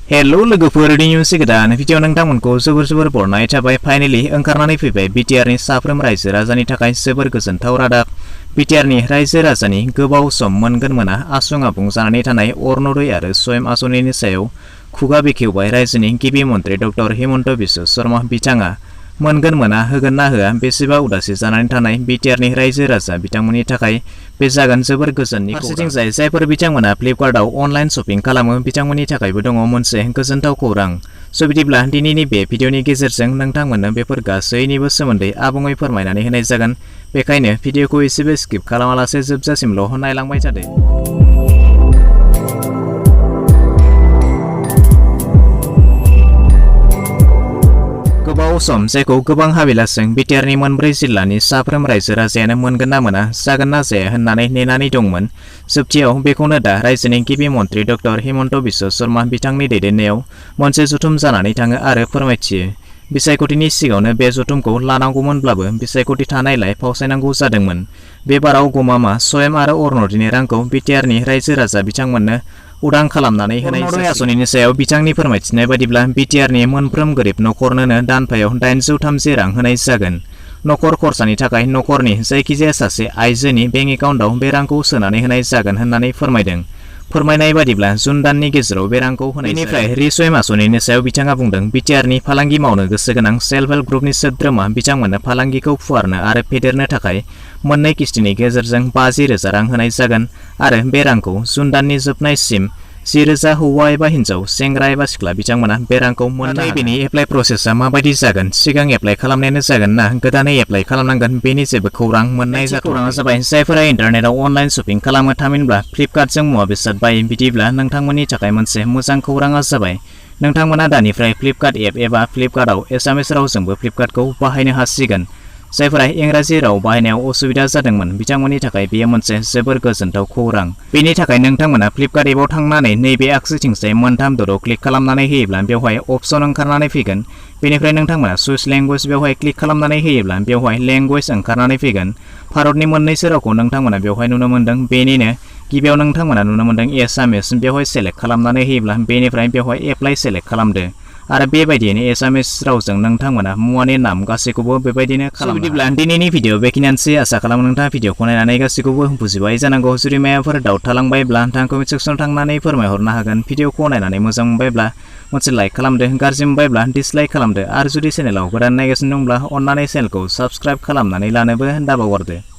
Hello लोगोफोर news गोदान video नोंथांमोनखौ जोबोर बरनाय थाबाय। फाइनालि ओंखारनानै फैबाय बिटिआरनि साफ्रोम रायजो राजानि थाखाय जोबोर गोजोनथाव रादाब। बिटिआरनि रायजो राजानि गोबाव सम मोनगोन मोना आसुं आबुं जानानै थानाय अरुणोदय आरो स्वयं आसनिनि सायाव खुगा बेखेवबाय रायजोनि गिबि मन्त्रि डक्टर हिमन्त बिश्व शर्मा। बिथाङा मोनगोन मोना होगोन ना होआ बेसेबा उदासि जानानै थानाय बिटिआरनि रायजो राजा बिथांमोननि थाखाय बे जागोन जोबोर गोजोननि खौरां। फारसेथिं जायफोर बिथांमोना फ्लिपकार्टआव अनलाइन शपिं खालामो बिथांमोननि थाखायबो दङ मोनसे गोजोनथाव खौरां। स' बिदिब्ला दिनैनि बे भिडिअनि गेजेरजों नोंथांमोननो बेफोर गासैनिबो सोमोन्दै आबुङै फोरमायनानै होनाय जागोन। बेखायनो भिडिअखौ एसेबो स्किप खालामालासे जोबजासिमल' नायलांबाय थादो। गोबाव सम जायखौ गोबां हाबिलासजों बिटिआरनि मोनब्रै जिल्लानि साफ्रोम रायजो राजायानो मोनगोन ना मोना जागोन ना जाया होननानै नेनानै दंमोन। जोबथियाव बेखौनो दा रायजोनि गिबि मन्त्रि डक्टर हिमन्त बिश्व शर्मा बिथांनि दैदेननायाव मोनसे जथुम जानानै थाङो आरो फोरमायथियो। बिसायख'थिनि सिगाङावनो बे जथुमखौ लानांगौमोनब्लाबो बिसायख'थि थानायलाय फावसायनांगौ जादोंमोन। बे बाराव गमामा स्वयं आरो अरुणोदयनि रांखौ बिटिआरनि रायजो राजा बिथांमोननो उदां खालामनानै होनाय जायो। आसनिनि सायाव बिथांनि फोरमायथिनाय बादिब्ला बिटिआरनि मोनफ्रोम गोरिब नखरनोनो दानफायाव 830 रां होनाय जागोन। नखर खरसानि थाखाय नखरनि जायखिजाया सासे आइजोनि बेंक एकाउन्टआव बे रांखौ सोनानै होनाय जागोन होननानै फोरमायदों। फोरमायनाय बादिब्ला जुन दाननि गेजेराव बे रांखौ होनाय जागोन। बेनिफ्राय स्वयं आसनिनि सायाव बिथाङा बुंदों बिटिआरनि फालांगि मावनो गोसो गोनां सेल्फ हेल्प ग्रुपनि सोद्रोमा बिथांमोननो फालांगिखौ फुवारनो आरो फेदेरनो थाखाय मोननै किस्तिनि गेजेरजों 50,000 रां होनाय जागोन आरो बे रांखौ जुन दाननि जोबनायसिम 10,000 हौवा एबा हिन्जाव सेंग्रा एबा सिख्ला बिथांमोना बे रांखौ मोननो हागोन। बेनि एप्लाइ प्रसेसआ माबायदि जागोन, सिगां एप्लाइ खालामनायानो जागोन ना गोदानै एप्लाइ खालामनांगोन, बेनि जेबो खौरां मोननाय जाथ'वाखै। खौराङा जाबाय जायफोरा इन्टारनेटआव अनलाइन शपिं खालामो थामहिनबा फ्लिपकार्टजों मुवा बेसाद बायो बिदिब्ला नोंथांमोननि थाखाय मोनसे मोजां खौराङा जाबाय नोंथांमोना दानिफ्राय फ्लिपकार्ट एप एबा फ्लिपकार्टआव एसामिस रावजोंबो फ्लिपकार्टखौ बाहायनो हासिगोन। जायफोरा इंराजि राव बाहायनायाव असुबिदा जादोंमोन बिथांमोननि थाखाय बेयो मोनसे जोबोर गोजोनथाव खौरां। बेनि थाखाय नोंथांमोना फ्लिपकार्ट एपआव थांनानै नैबे आगसिथिंजाय मोनथाम दराव क्लिक खालामनानै होयोब्ला बेवहाय अपसन ओंखारनानै फैगोन। बेनिफ्राय नोंथांमोना चुज लेंगुवेज बेवहाय क्लिक खालामनानै होयोब्ला बेवहाय लेंगुवेज ओंखारनानै फैगोन। भारतनि मोननैसो रावखौ नोंथांमोना बेवहाय नुनो मोन्दों। बेनिनो गिबियाव नोंथांमोना नुनो मोन्दों एसामिस, बेवहाय सेलेक्ट खालामनानै होयोब्ला बेनिफ्राय बेवहाय एप्लाइ सेलेक्ट खालामदो आरो बेबायदियैनो एसामिस रावजों नोंथांमोना मुवानि नाम गासैखौबो बेबायदिनो खालामो। बिदिब्ला दिनैनि भिडिअ बेखिनियानोसै। आसा खालामो नोंथाङा भिडिअखौ नायनानै गासैखौबो बुजिबाय जानांगौ। जुदि माबाफोर डाउट थालांबायब्ला नोंथाङा कमेन्ट सेक्सनाव थांनानै फोरमायहरनो हागोन। भिडिअखौ नायनानै मोजां मोनबायब्ला मोनसे लाइक खालामदो, गाज्रि मोनबायब्ला डिसलाइक खालामदो आरो जुदि चेनेलाव गोदान नायगासिनो दंब्ला अन्नानै चेनेलखौ साबस्क्राइब खालामनानै लानोबो दाबावगारदो।